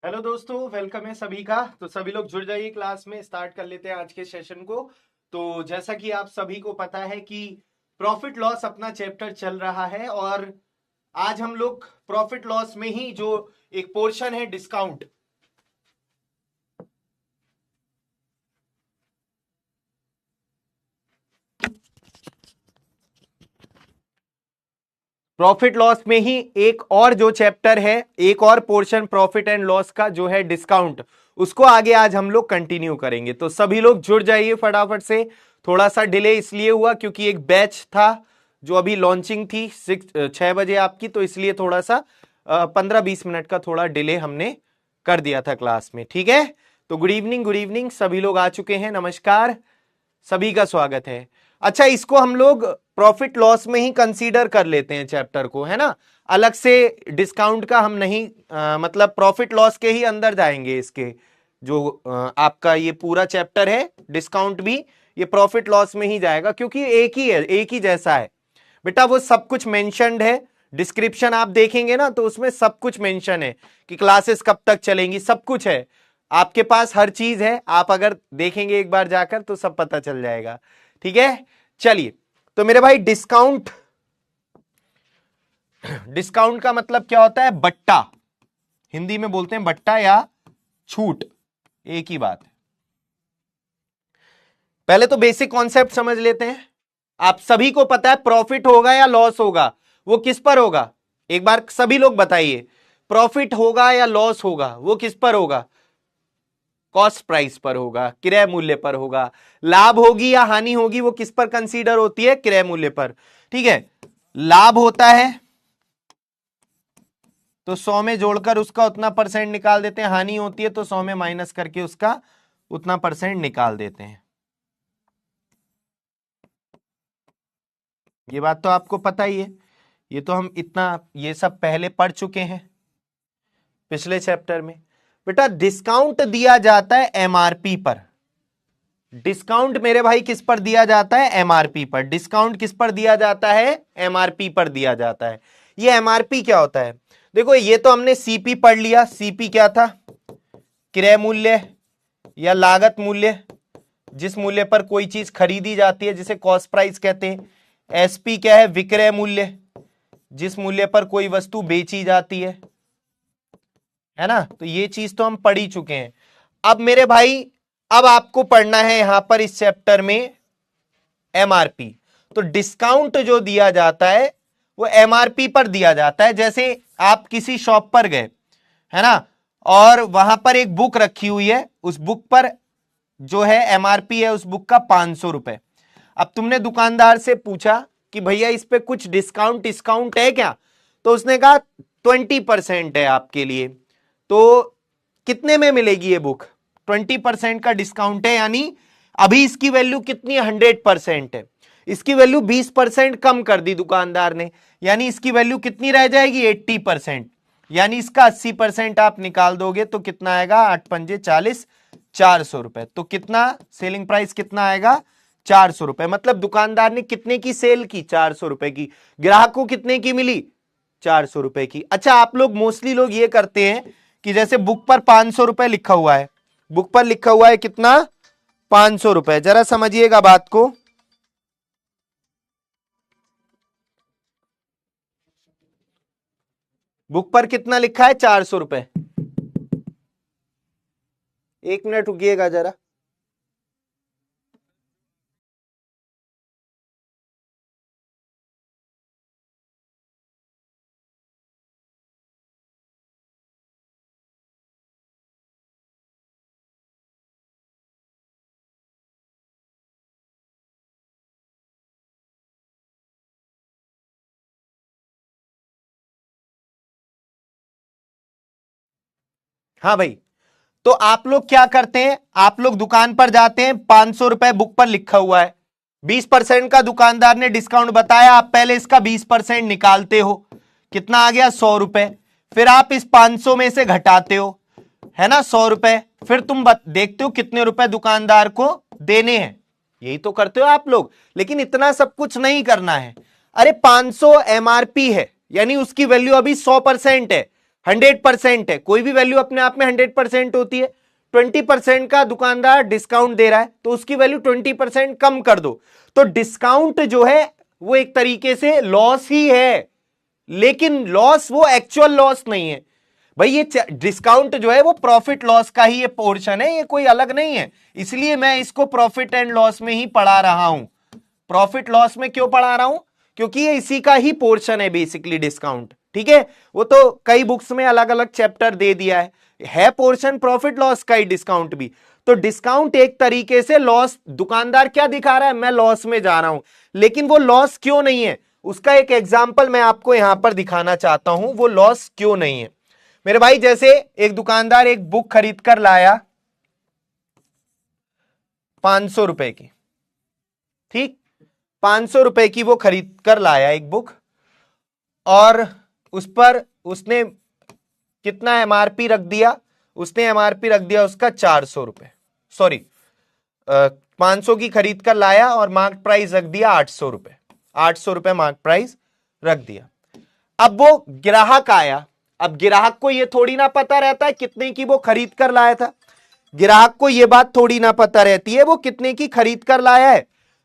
Hello दोस्तों, welcome है सभी का। तो सभी लोग जुड़ जाइए, क्लास में स्टार्ट कर लेते हैं आज के सेशन को। तो जैसा कि आप सभी को पता है कि प्रॉफिट लॉस अपना चैप्टर चल रहा है और आज हम लोग प्रॉफिट लॉस में ही जो एक पोर्शन है डिस्काउंट, प्रॉफिट लॉस में ही एक और जो चैप्टर है, एक और पोर्शन प्रॉफिट एंड लॉस का जो है डिस्काउंट, उसको आगे आज हम लोग कंटिन्यू करेंगे। तो सभी लोग जुड़ जाइए फटाफट से। थोड़ा सा डिले इसलिए हुआ क्योंकि एक बैच था जो अभी लॉन्चिंग थी 6 बजे आपकी, तो इसलिए थोड़ा सा 15-20 मिनट का थोड़ा डिले हमने कर दिया था क्लास में। ठीक है, तो गुड इवनिंग, सभी लोग आ चुके हैं। नमस्कार, सभी का स्वागत है। अच्छा, इसको हम लोग प्रॉफिट लॉस में ही कंसीडर कर लेते हैं चैप्टर को, है ना। अलग से डिस्काउंट का हम नहीं मतलब प्रॉफिट लॉस के ही अंदर जाएंगे। इसके जो आपका ये पूरा चैप्टर है डिस्काउंट भी, ये प्रॉफिट लॉस में ही जाएगा क्योंकि एक ही है, एक ही जैसा है बेटा। वो सब कुछ मेंशन्ड है, डिस्क्रिप्शन आप देखेंगे ना तो उसमें सब कुछ मेंशन है कि क्लासेस कब तक चलेंगी, सब कुछ है आपके पास, हर चीज है। आप अगर देखेंगे एक बार जाकर तो सब पता चल जाएगा। ठीक है, चलिए। तो मेरे भाई डिस्काउंट, डिस्काउंट का मतलब क्या होता है? बट्टा, हिंदी में बोलते हैं बट्टा या छूट, एक ही बात है। पहले तो बेसिक कॉन्सेप्ट समझ लेते हैं। आप सभी को पता है प्रॉफिट होगा या लॉस होगा, वो किस पर होगा? एक बार सभी लोग बताइए, प्रॉफिट होगा या लॉस होगा, वो किस पर होगा? कॉस्ट प्राइस पर होगा, क्रय मूल्य पर होगा। लाभ होगी या हानि होगी, वो किस पर कंसीडर होती है? क्रय मूल्य पर। ठीक है, लाभ होता है तो 100 में जोड़कर उसका उतना परसेंट निकाल देते हैं, हानि होती है तो 100 में माइनस करके उसका उतना परसेंट निकाल देते हैं। ये बात तो आपको पता ही है, ये तो हम इतना ये सब पहले पढ़ चुके हैं पिछले चैप्टर में। बेटा डिस्काउंट दिया जाता है एमआरपी पर। डिस्काउंट मेरे भाई किस पर दिया जाता है? एमआरपी पर। डिस्काउंट किस पर दिया जाता है? एमआरपी पर दिया जाता है। ये एमआरपी क्या होता है? देखो, ये तो हमने सीपी पढ़ लिया। सीपी क्या था? क्रय मूल्य या लागत मूल्य, जिस मूल्य पर कोई चीज खरीदी जाती है, जिसे कॉस्ट प्राइस कहते हैं। एसपी क्या है? विक्रय मूल्य, जिस मूल्य पर कोई वस्तु बेची जाती है ना। तो ये चीज तो हम पढ़ ही चुके हैं। अब मेरे भाई, अब आपको पढ़ना है यहां पर इस चैप्टर में एमआरपी। तो डिस्काउंट जो दिया जाता है वो एमआरपी पर दिया जाता है। जैसे आप किसी शॉप पर गए, है ना, और वहां पर एक बुक रखी हुई है, उस बुक पर जो है एमआरपी है उस बुक का 500 रुपए। अब तुमने दुकानदार से पूछा कि भैया इस पे कुछ डिस्काउंट है क्या? तो उसने कहा 20% है आपके लिए। तो कितने में मिलेगी ये बुक? 20% का डिस्काउंट है, यानी अभी इसकी वैल्यू कितनी है? 100% है। इसकी वैल्यू 20% कम कर दी दुकानदार ने, यानी इसकी वैल्यू कितनी रह जाएगी? 80%। यानी इसका 80% आप निकाल दोगे तो कितना आएगा? 8 पंजे 40, 400 रुपए। तो कितना सेलिंग प्राइस कितना आएगा? 400 रुपए। मतलब दुकानदार ने कितने की सेल की? 400 रुपए की। ग्राहक को कितने की मिली? 400 रुपए की। अच्छा, आप लोग मोस्टली लोग ये करते हैं कि जैसे बुक पर 500 रुपए लिखा हुआ है, बुक पर लिखा हुआ है कितना? 500 रुपए। जरा समझिएगा बात को। बुक पर कितना लिखा है? 400 रुपए। एक मिनट रुकिएगा जरा। हाँ भाई, तो आप लोग क्या करते हैं? आप लोग दुकान पर जाते हैं, 500 रुपए बुक पर लिखा हुआ है, 20% का दुकानदार ने डिस्काउंट बताया, आप पहले इसका 20% निकालते हो, कितना आ गया? 100 रुपए। फिर आप इस 500 में से घटाते हो, है ना, 100 रुपए। फिर तुम देखते हो कितने रुपए दुकानदार को देने हैं। यही तो करते हो आप लोग। लेकिन इतना सब कुछ नहीं करना है। अरे 500 एमआरपी है, यानी उसकी वैल्यू अभी 100% है। 100% है, कोई भी वैल्यू अपने आप में 100% होती है। 20% का दुकानदार डिस्काउंट दे रहा है तो उसकी वैल्यू 20% कम कर दो, तो डिस्काउंट जो है वो एक तरीके से लॉस ही है, लेकिन लॉस वो एक्चुअल लॉस नहीं है भाई। ये डिस्काउंट जो है वो प्रॉफिट लॉस का ही ये पोर्शन है, ये कोई अलग नहीं है। इसलिए मैं इसको प्रॉफिट एंड लॉस में ही पढ़ा रहा हूं। प्रॉफिट लॉस में क्यों पढ़ा रहा हूं? क्योंकि ये इसी का ही पोर्शन है बेसिकली डिस्काउंट, ठीक है। वो तो कई बुक्स में अलग अलग चैप्टर दे दिया है पोर्शन प्रॉफिट लॉस का ही डिस्काउंट भी। तो डिस्काउंट एक तरीके से लॉस, दुकानदार क्या दिखा रहा है, मैं लॉस में जा रहा हूं, लेकिन वो लॉस क्यों नहीं है उसका एक एग्जाम्पल मैं आपको यहां पर दिखाना चाहता हूं, वो लॉस क्यों नहीं है। मेरे भाई जैसे एक दुकानदार एक बुक खरीद कर लाया 500 रुपए की, ठीक, 500 रुपए की वो खरीद कर लाया एक बुक, और उस पर उसने कितना एमआरपी रख दिया, उसने एमआरपी रख दिया उसका 400 रुपए, सॉरी 500 की खरीद कर लाया और मार्क प्राइस रख दिया 800 रुपए, 800 रुपए मार्क प्राइस रख दिया। अब वो ग्राहक आया, अब ग्राहक को ये थोड़ी ना पता रहता है कितने की वो खरीद कर लाया था, ग्राहक को ये बात थोड़ी ना पता रहती है वो कितने की खरीद कर लाया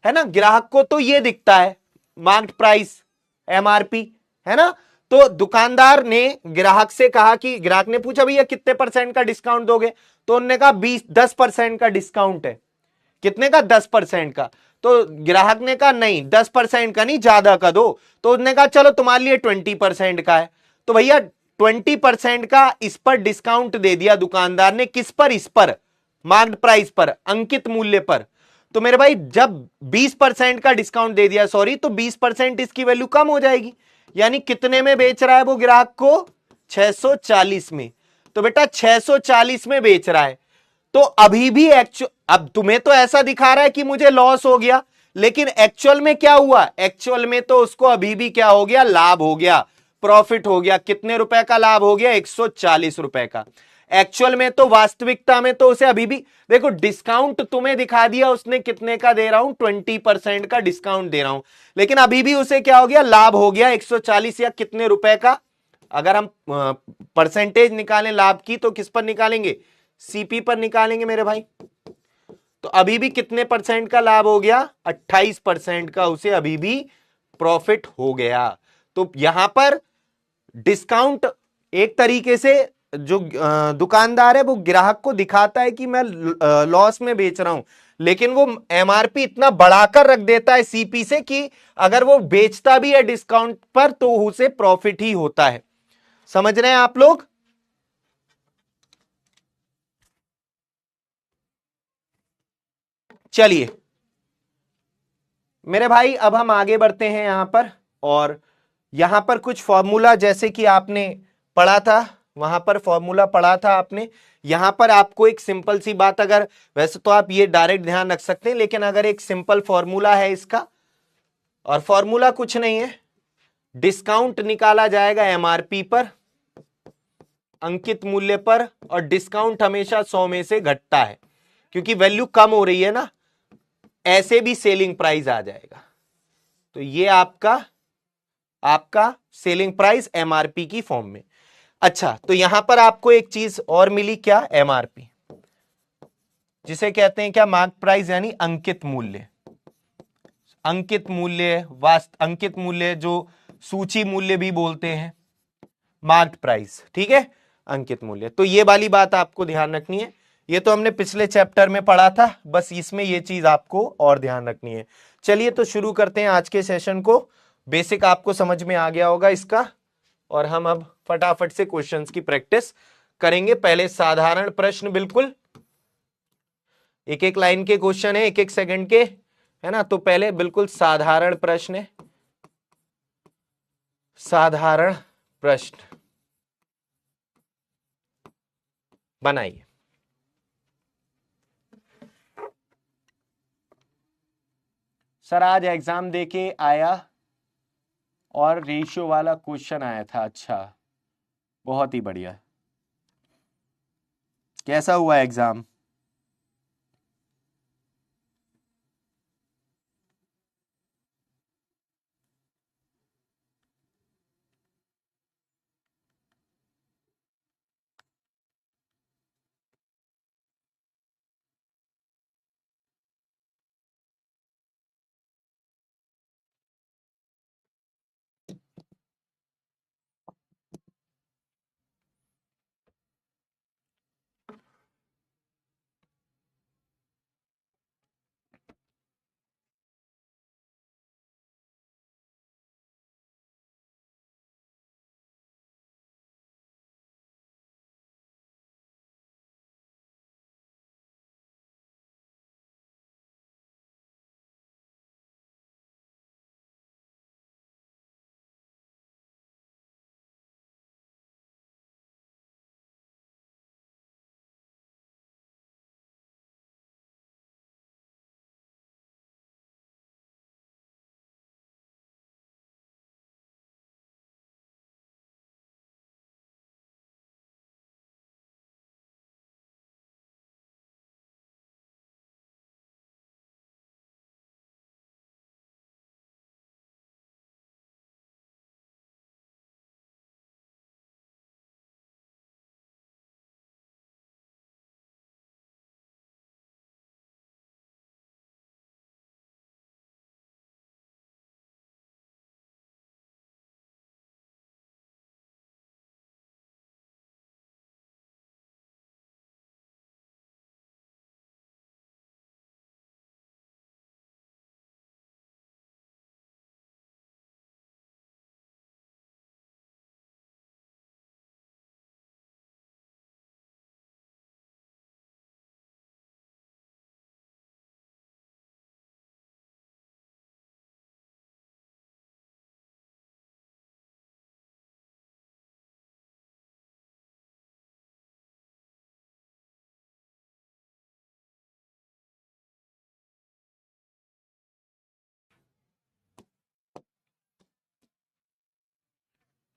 है ना। ग्राहक को तो ये दिखता है मार्क प्राइस, एमआरपी, है ना। तो दुकानदार ने ग्राहक से कहा कि, ग्राहक ने पूछा भैया कितने % का डिस्काउंट दोगे, तो उन्होंने कहा 10% का डिस्काउंट है। कितने का? 10% का। तो ग्राहक ने कहा नहीं 10% का नहीं, ज्यादा का दो। तो उसने कहा चलो तुम्हारे लिए 20% का है। तो भैया 20% का इस पर डिस्काउंट दे दिया दुकानदार ने, किस पर? इस पर मार्क्ड प्राइस पर, अंकित मूल्य पर। तो मेरे भाई जब 20% का डिस्काउंट दे दिया, सॉरी, तो 20% इसकी वैल्यू कम हो जाएगी। यानी कितने में बेच रहा है वो ग्राहक को? 640 में। तो बेटा 640 में बेच रहा है, तो अभी भी अब तुम्हें तो ऐसा दिखा रहा है कि मुझे लॉस हो गया, लेकिन एक्चुअल में क्या हुआ? एक्चुअल में तो उसको अभी भी क्या हो गया? लाभ हो गया, प्रॉफिट हो गया। कितने रुपए का लाभ हो गया? 140 रुपए का। एक्चुअल में तो, वास्तविकता में तो उसे अभी भी, देखो डिस्काउंट तुम्हें दिखा दिया उसने कितने का दे रहा हूं, 20% का डिस्काउंट दे रहा हूं, लेकिन अभी भी उसे क्या हो गया? लाभ हो गया 140 या कितने रुपए का। अगर हम परसेंटेज निकालें लाभ की तो किस पर निकालेंगे? सीपी पर निकालेंगे मेरे भाई। तो अभी भी कितने % का लाभ हो गया? 28% का उसे अभी भी प्रॉफिट हो गया। तो यहां पर डिस्काउंट एक तरीके से जो दुकानदार है वो ग्राहक को दिखाता है कि मैं लॉस में बेच रहा हूं, लेकिन वो एमआरपी इतना बढ़ाकर रख देता है सीपी से कि अगर वो बेचता भी है डिस्काउंट पर तो उसे प्रॉफिट ही होता है। समझ रहे हैं आप लोग? चलिए मेरे भाई अब हम आगे बढ़ते हैं यहां पर, और यहां पर कुछ फॉर्मूला जैसे कि आपने पढ़ा था, वहां पर फॉर्मूला पढ़ा था आपने। यहां पर आपको एक सिंपल सी बात, अगर वैसे तो आप ये डायरेक्ट ध्यान रख सकते हैं, लेकिन अगर एक सिंपल फॉर्मूला है इसका, और फॉर्मूला कुछ नहीं है, डिस्काउंट निकाला जाएगा एमआरपी पर, अंकित मूल्य पर, और डिस्काउंट हमेशा 100 में से घटता है, क्योंकि वैल्यू कम हो रही है ना, ऐसे भी सेलिंग प्राइस आ जाएगा। तो ये आपका सेलिंग प्राइस एमआरपी की फॉर्म में। अच्छा, तो यहां पर आपको एक चीज और मिली, क्या? एमआरपी, जिसे कहते हैं क्या? मार्क प्राइस, यानी अंकित मूल्य। अंकित मूल्य, अंकित मूल्य जो सूची मूल्य भी बोलते हैं, मार्क्ड प्राइस, ठीक है, अंकित मूल्य। तो ये वाली बात आपको ध्यान रखनी है, ये तो हमने पिछले चैप्टर में पढ़ा था, बस इसमें ये चीज आपको और ध्यान रखनी है। चलिए तो शुरू करते हैं आज के सेशन को। बेसिक आपको समझ में आ गया होगा इसका, और हम अब फटाफट से क्वेश्चंस की प्रैक्टिस करेंगे। पहले साधारण प्रश्न, बिल्कुल एक एक लाइन के क्वेश्चन है, एक एक सेकंड के, है ना। तो पहले बिल्कुल साधारण प्रश्न है, साधारण प्रश्न बनाइए। सर आज एग्जाम देके आया और रेशियो वाला क्वेश्चन आया था। अच्छा, बहुत ही बढ़िया। कैसा हुआ एग्जाम?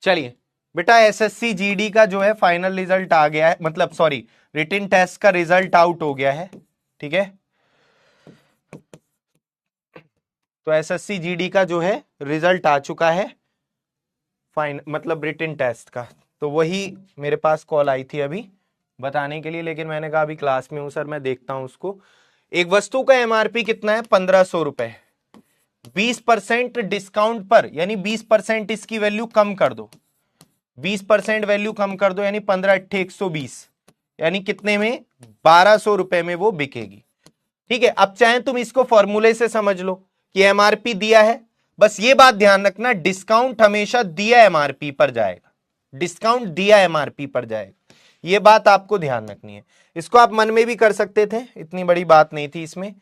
चलिए बेटा, एसएससी जीडी का जो है फाइनल रिजल्ट आ गया है, मतलब सॉरी रिटन टेस्ट का रिजल्ट आउट हो गया है। ठीक है, तो एसएससी जीडी का जो है रिजल्ट आ चुका है मतलब रिटन टेस्ट का। तो वही मेरे पास कॉल आई थी अभी बताने के लिए, लेकिन मैंने कहा अभी क्लास में हूं सर, मैं देखता हूं उसको। एक वस्तु का एमआरपी कितना है? 1500 रुपए। 20% डिस्काउंट पर, यानी 20% इसकी वैल्यू कम कर दो, 20% वैल्यू कम कर दो, यानी 15 अट्ठे 120, यानी कितने में? 1200 रुपए में वो बिकेगी। ठीक है, अब चाहे तुम इसको फॉर्मूले से समझ लो कि एमआरपी दिया है, बस ये बात ध्यान रखना डिस्काउंट हमेशा दिया एमआरपी पर जाएगा, डिस्काउंट दिया एमआरपी पर जाएगा, ये बात आपको ध्यान रखनी है। इसको आप मन में भी कर सकते थे, इतनी बड़ी बात नहीं थी इसमें।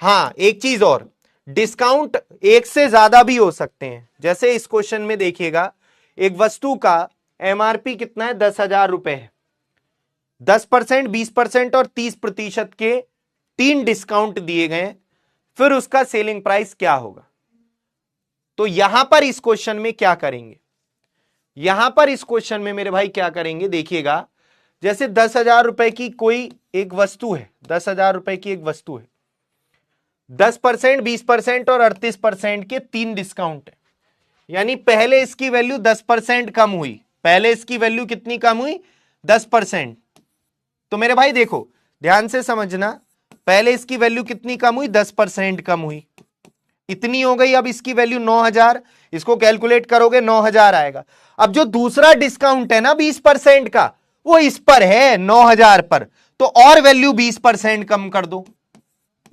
हाँ, एक चीज और, डिस्काउंट एक से ज्यादा भी हो सकते हैं। जैसे इस क्वेश्चन में देखिएगा, एक वस्तु का एमआरपी कितना है? 10,000 रुपए है। 10%, 20% और 30% के 3 डिस्काउंट दिए गए, फिर उसका सेलिंग प्राइस क्या होगा? तो यहां पर इस क्वेश्चन में क्या करेंगे? यहां पर इस क्वेश्चन में मेरे भाई क्या करेंगे, देखिएगा। जैसे 10,000 रुपए की कोई एक वस्तु है, 10,000 रुपए की एक वस्तु है, 10%, 20% और 38% के 3 डिस्काउंट है, यानी पहले इसकी वैल्यू 10% कम हुई। पहले इसकी वैल्यू कितनी कम हुई? 10%। तो मेरे भाई देखो, ध्यान से समझना, पहले इसकी वैल्यू कितनी कम हुई? 10% कम हुई, इतनी हो गई। अब इसकी वैल्यू 9,000, इसको कैलकुलेट करोगे 9,000 आएगा। अब जो दूसरा डिस्काउंट है ना 20% का, वो इस पर है 9,000 पर, तो और वैल्यू 20% कम कर दो।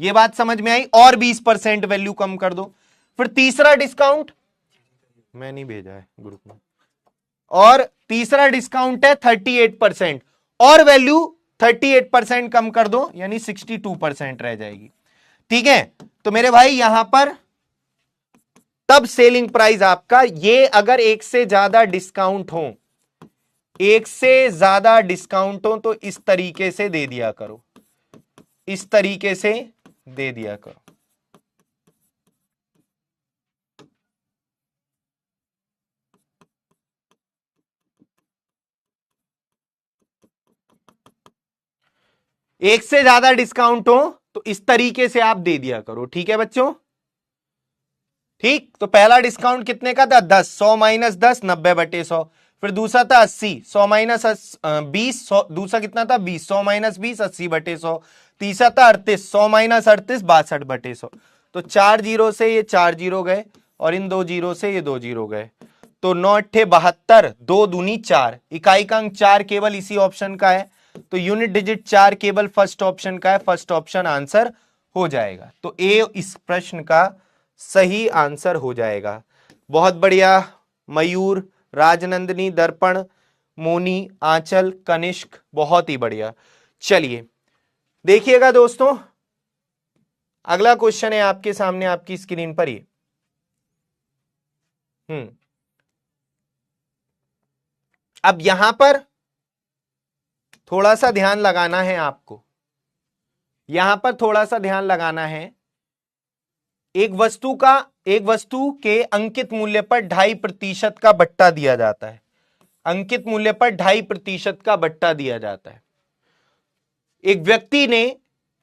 ये बात समझ में आई? और 20% वैल्यू कम कर दो। फिर तीसरा डिस्काउंट मैं नहीं भेजा है ग्रुप में, और तीसरा डिस्काउंट है 38%, और वैल्यू 38% कम कर दो, यानी 62% रह जाएगी। ठीक है, तो मेरे भाई यहां पर तब सेलिंग प्राइस आपका, ये अगर एक से ज्यादा डिस्काउंट हो, एक से ज्यादा डिस्काउंट हो, तो इस तरीके से दे दिया करो, इस तरीके से दे दिया करो। एक से ज्यादा डिस्काउंट हो तो इस तरीके से आप दे दिया करो। ठीक है बच्चों? ठीक, तो पहला डिस्काउंट कितने का था? 10, 100 माइनस 10, 90/100। फिर दूसरा था 80, 100 माइनस 20, दूसरा कितना था? 20, 100 माइनस 20, 80/100। तीसरा था 38, 100 माइनस 38, 62/100। तो 4 जीरो से ये 4 जीरो गए, और इन 2 जीरो से ये 2 जीरो गए, तो 9 अट्ठे 72, 2 दूनी 4, इकाई का अंक 4 केवल इसी ऑप्शन का है, तो यूनिट डिजिट 4 केवल फर्स्ट ऑप्शन का है, फर्स्ट ऑप्शन आंसर हो जाएगा। तो ए इस प्रश्न का सही आंसर हो जाएगा। बहुत बढ़िया मयूर, राजनंदिनी, दर्पण, मोनी, आंचल, कनिष्क, बहुत ही बढ़िया। चलिए देखिएगा दोस्तों, अगला क्वेश्चन है आपके सामने, आपकी स्क्रीन पर ही। अब यहां पर थोड़ा सा ध्यान लगाना है आपको, यहां पर थोड़ा सा ध्यान लगाना है। एक वस्तु के अंकित मूल्य पर 2.5% का बट्टा दिया जाता है, अंकित मूल्य पर 2.5% का बट्टा दिया जाता है। एक व्यक्ति ने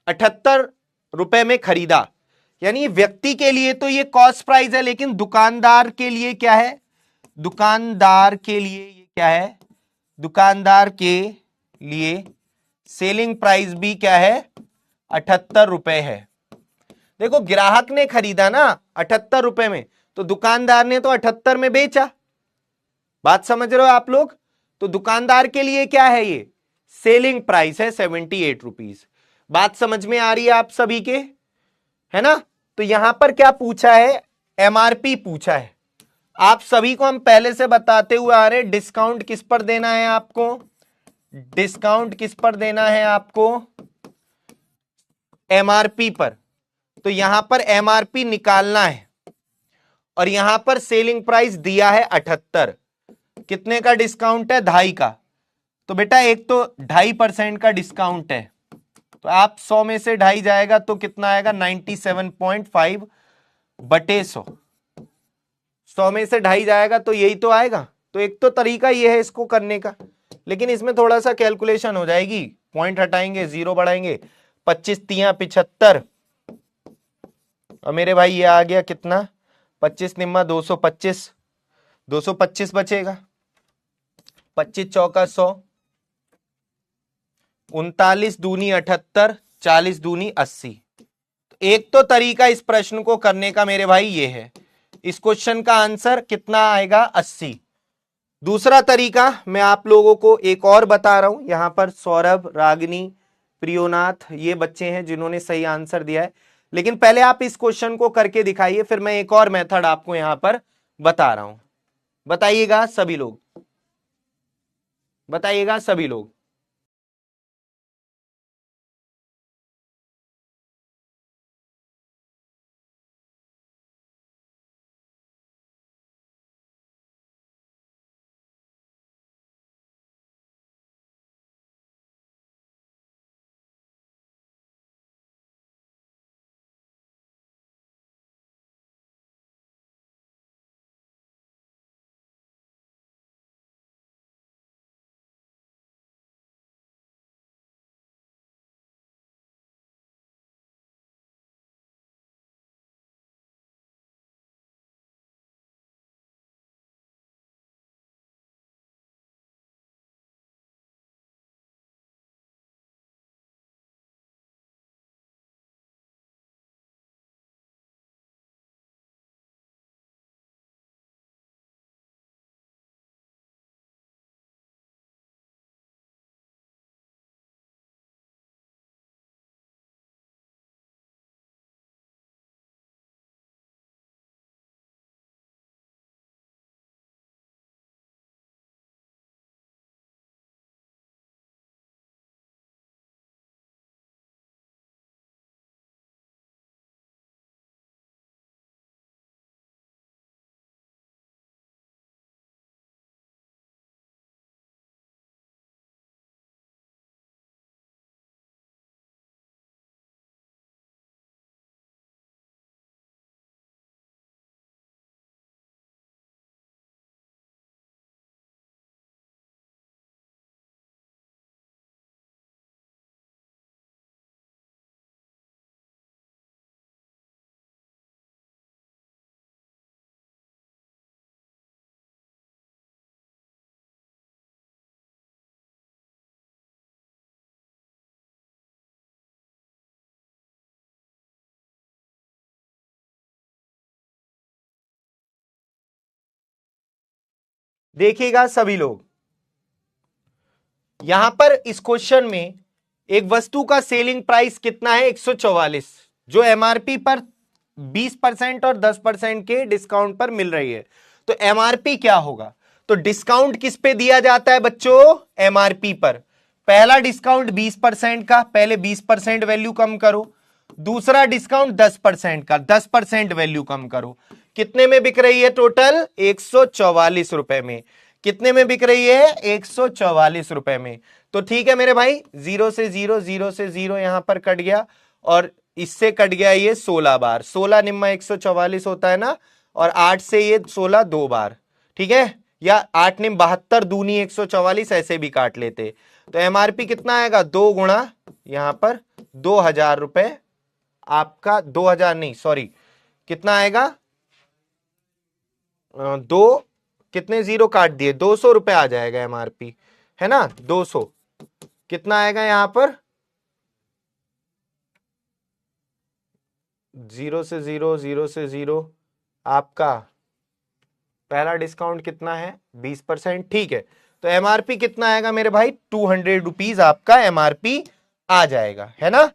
78 रुपए में खरीदा, यानी व्यक्ति के लिए तो ये कॉस्ट प्राइस है, लेकिन दुकानदार के लिए क्या है? दुकानदार के लिए ये क्या है? दुकानदार के लिए सेलिंग प्राइस भी क्या है? 78 रुपए है। देखो, ग्राहक ने खरीदा ना 78 रुपए में, तो दुकानदार ने तो 78 में बेचा। बात समझ रहे हो आप लोग? तो दुकानदार के लिए क्या है? ये सेलिंग प्राइस है 78 रुपीज। बात समझ में आ रही है आप सभी के? है ना? तो यहां पर क्या पूछा है? एमआरपी पूछा है। आप सभी को हम पहले से बताते हुए आ रहे, डिस्काउंट किस पर देना है आपको? डिस्काउंट किस पर देना है आपको? एमआरपी पर। तो यहां पर एमआरपी निकालना है, और यहां पर सेलिंग प्राइस दिया है 78, कितने का डिस्काउंट है? 2.5 का। तो बेटा एक तो 2.5% का डिस्काउंट है, तो आप 100 में से 2.5 जाएगा तो कितना आएगा? 97.5/100। 100 में से 2.5 जाएगा तो यही तो आएगा, तो एक तो तरीका ये है इसको करने का, लेकिन इसमें थोड़ा सा कैलकुलेशन हो जाएगी, पॉइंट हटाएंगे, जीरो बढ़ाएंगे, 25 तिया 75, और मेरे भाई ये आ गया कितना, 25 निम्मा 225, 225 बचेगा, 25 चौका 100, 39 दूनी 78, 40 दूनी 80। एक तो तरीका इस प्रश्न को करने का मेरे भाई ये है, इस क्वेश्चन का आंसर कितना आएगा 80। दूसरा तरीका मैं आप लोगों को एक और बता रहा हूं, यहां पर सौरभ, रागिनी, प्रियोनाथ ये बच्चे हैं जिन्होंने सही आंसर दिया है, लेकिन पहले आप इस क्वेश्चन को करके दिखाइए, फिर मैं एक और मेथड आपको यहां पर बता रहा हूं। बताइएगा सभी लोग, बताइएगा सभी लोग। देखिएगा सभी लोग, यहां पर इस क्वेश्चन में एक वस्तु का सेलिंग प्राइस कितना है 144, जो एमआरपी पर 20% और 10% के डिस्काउंट पर मिल रही है। तो एमआरपी क्या होगा, तो डिस्काउंट किस पे दिया जाता है बच्चों, एमआरपी पर। पहला डिस्काउंट 20% का, पहले 20% वैल्यू कम करो, दूसरा डिस्काउंट 10% का, 10% वैल्यू कम करो। कितने में बिक रही है टोटल, 144 रुपए में। कितने में बिक रही है, 144 रुपए में। तो ठीक है मेरे भाई, 0 से 0, 0 से 0 यहां पर कट गया, और इससे कट गया ये 16 बार, 16 निम्मा 144 होता है ना, और 8 से ये 16 2 बार, ठीक है, या 8 निम 72 दूनी 144, ऐसे भी काट लेते। तो एमआरपी कितना आएगा, 2 गुणा यहां पर 2000 रुपए आपका, 2000 नहीं सॉरी, कितना आएगा, दो, कितने जीरो काट दिए, 200 रुपए आ जाएगा एमआरपी, है ना, 200। कितना आएगा यहां पर, 0 से 0, 0 से 0, आपका पहला डिस्काउंट कितना है, 20%, ठीक है। तो एमआरपी कितना आएगा मेरे भाई, 200 रुपीज आपका एमआरपी आ जाएगा, है ना।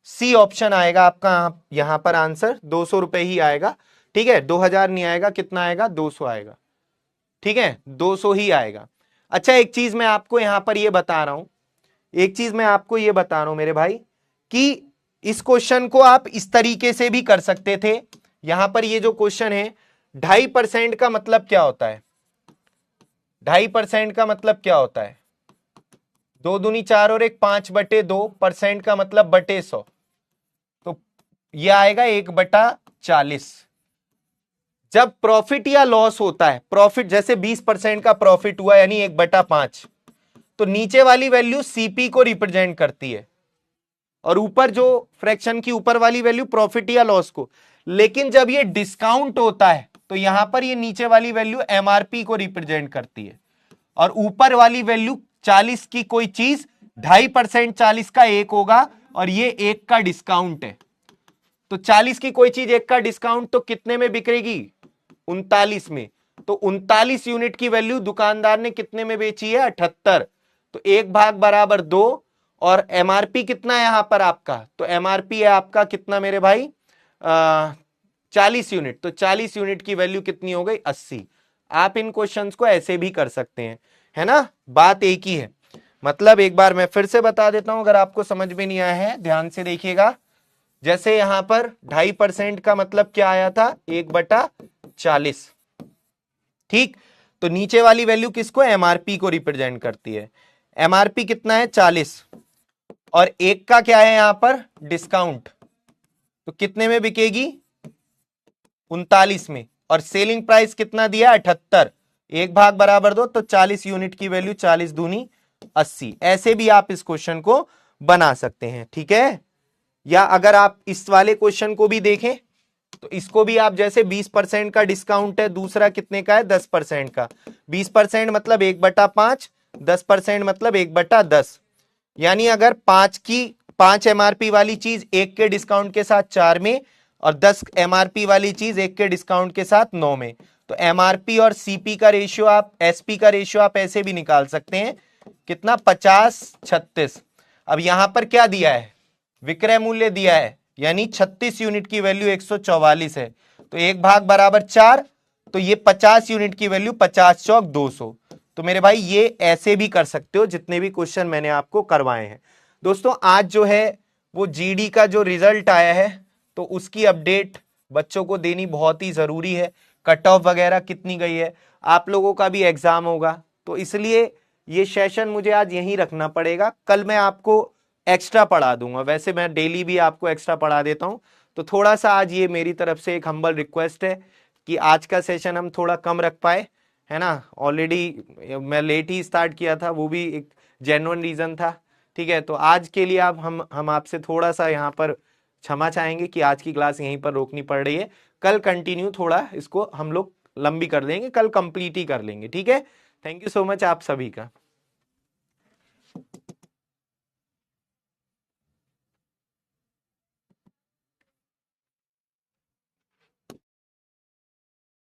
सी ऑप्शन आएगा आपका यहां पर आंसर, 200 रुपए ही आएगा, ठीक है, 2000 नहीं आएगा, कितना आएगा, 200 आएगा, ठीक है, 200 ही आएगा। अच्छा एक चीज मैं आपको यहां पर ये बता रहा हूं, एक चीज मैं आपको ये बता रहा हूं मेरे भाई, कि इस क्वेश्चन को आप इस तरीके से भी कर सकते थे। यहां पर ये जो क्वेश्चन है, 2.5% का मतलब क्या होता है, 2.5% का मतलब क्या होता है, 2 दूनी 4 और 1 5/2%, का मतलब बटे 100, तो ये आएगा 1/40। जब प्रॉफिट या लॉस होता है, प्रॉफिट जैसे 20% का प्रॉफिट हुआ यानी 1/5, तो नीचे वाली वैल्यू सीपी को रिप्रेजेंट करती है और ऊपर जो फ्रैक्शन की ऊपर वाली वैल्यू प्रॉफिट या लॉस को। लेकिन जब ये डिस्काउंट होता है तो यहां पर ये नीचे वाली वैल्यू एमआरपी को रिप्रेजेंट करती है और ऊपर वाली वैल्यू 40 की कोई चीज 2.5%, 40 का 1 होगा और ये 1 का डिस्काउंट है। तो 40 की कोई चीज 1 का डिस्काउंट तो कितने में बिकेगी? 39 में। तो 39 यूनिट की वैल्यू दुकानदार ने कितने में बेची है? 78। तो 1/2 और एमआरपी कितना है यहां पर आपका? तो एमआरपी है आपका कितना मेरे भाई? 40 यूनिट। तो 40 यूनिट की वैल्यू कितनी हो गई? 80। आप इन क्वेश्चंस को ऐसे भी कर सकते हैं, है ना, बात एक ही है। मतलब एक बार मैं फिर से बता देता हूं, अगर आपको समझ में नहीं आया है ध्यान से देखिएगा। जैसे यहां पर 2.5% का मतलब क्या आया था? 1/40। ठीक, तो नीचे वाली वैल्यू किसको? एमआरपी को रिप्रेजेंट करती है। एमआरपी कितना है? 40 और 1 का क्या है यहां पर? डिस्काउंट। तो कितने में बिकेगी? 39 में। और सेलिंग प्राइस कितना दिया? 78। 1/2 तो 40 यूनिट की वैल्यू 40 दूनी 80। ऐसे भी आप इस क्वेश्चन को बना सकते हैं, ठीक है। या अगर आप इस वाले क्वेश्चन को भी देखें तो इसको भी आप जैसे 20% का डिस्काउंट है, दूसरा कितने का है? 10% का। 20% मतलब 1/5, 10% मतलब 1/10। यानी अगर 5 एमआरपी वाली चीज 1 के डिस्काउंट के साथ 4 में और 10 एमआरपी वाली चीज 1 के डिस्काउंट के साथ 9 में, तो एमआरपी और सीपी का रेशियो आप, एसपी का रेशियो आप ऐसे भी निकाल सकते हैं। कितना? 50-36। अब यहां पर क्या दिया है? विक्रय मूल्य दिया है, यानी 36 यूनिट की वैल्यू 144 है। तो 1/4, तो ये 50 यूनिट की वैल्यू 50 चौक 200। तो मेरे भाई ये ऐसे भी कर सकते हो जितने भी क्वेश्चन मैंने आपको करवाए हैं। दोस्तों आज जो है वो जीडी का जो रिजल्ट आया है तो उसकी अपडेट बच्चों को देनी बहुत ही जरूरी है। कट ऑफ वगैरह कितनी गई है, आप लोगों का भी एग्जाम होगा, तो इसलिए ये सेशन मुझे आज यहीं रखना पड़ेगा। कल मैं आपको एक्स्ट्रा पढ़ा दूंगा, वैसे मैं डेली भी आपको एक्स्ट्रा पढ़ा देता हूं। तो थोड़ा सा आज ये मेरी तरफ से एक हम्बल रिक्वेस्ट है कि आज का सेशन हम थोड़ा कम रख पाए, है ना। ऑलरेडी मैं लेट ही स्टार्ट किया था, वो भी एक जेन्युइन रीजन था, ठीक है। तो आज के लिए आप हम आपसे थोड़ा सा यहाँ पर क्षमा चाहेंगे कि आज की क्लास यहीं पर रोकनी पड़ रही है। कल कंटिन्यू थोड़ा इसको हम लोग लंबी कर देंगे, कल कंप्लीट ही कर लेंगे, ठीक है। थैंक यू सो मच आप सभी का।